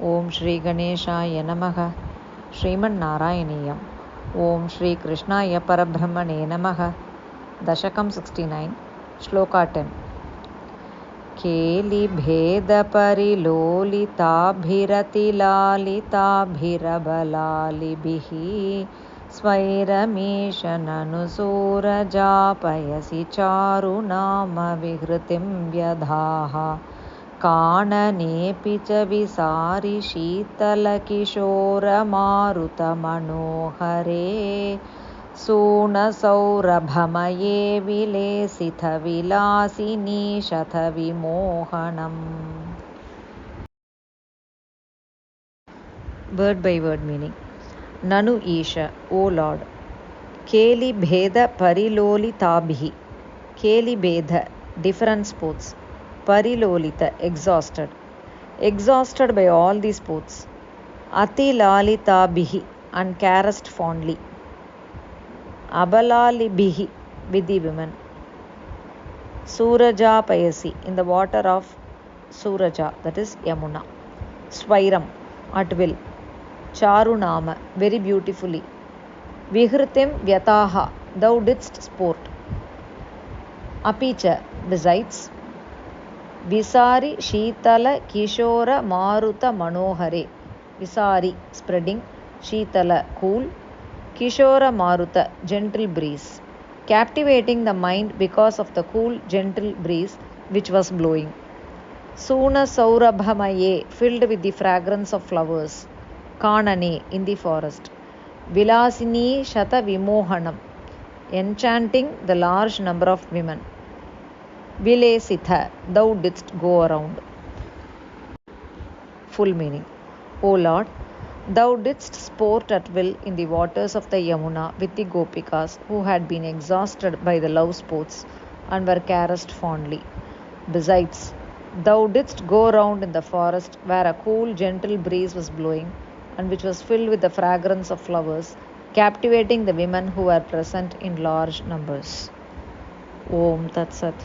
ఓం శ్రీ గణేశాయ నమః. శ్రీమన్నారాయణీయం. ఓం శ్రీ కృష్ణాయ పరబ్రహ్మణే నమః. దశకం 69, శ్లోకా 10. కేళిభేదపరిలోలితాభిరతిలాలితాభిరబలాలిభిः స్వైరమీశననుసూరజాపయసి చారునామ విహృతిం వ్యధాః కాననేపి చ విసారి శీతలకిశోరమారుతమనోహరే సూనసౌరభమయే విలేసిత Vilasini శతవిమోహనం. Word by word meaning. Nanu Isha, O Lord. Keli Bheda Parilolitabhi. Keli Bheda, different sports. Parilolita, exhausted. Exhausted by all these sports. Ati Lalitabihi, and caressed fondly. Abalalibihi, with the women. Suraja Payasi, in the water of Suraja, that is Yamuna. Swairam, at will. Charunama, very beautifully. Vihritim Vyataha, thou didst sport. Apicha, besides. Visari Sheetala Kishora Maruta Manohare. Visari, spreading. Sheetala, cool. Kishora Maruta, gentle breeze. Captivating the mind because of the cool, gentle breeze which was blowing. Suna Saurabhamaye, filled with the fragrance of flowers. Kanane, in the forest. Vilasini Shata Vimohanam, enchanting the large number of women. Vilesitha, thou didst go around. Full meaning. O Lord, thou didst sport at will in the waters of the Yamuna with the Gopikas who had been exhausted by the love sports and were caressed fondly. Besides, thou didst go round in the forest where a cool, gentle breeze was blowing and which was filled with the fragrance of flowers, captivating the women who were present in large numbers. Om Tat Sat.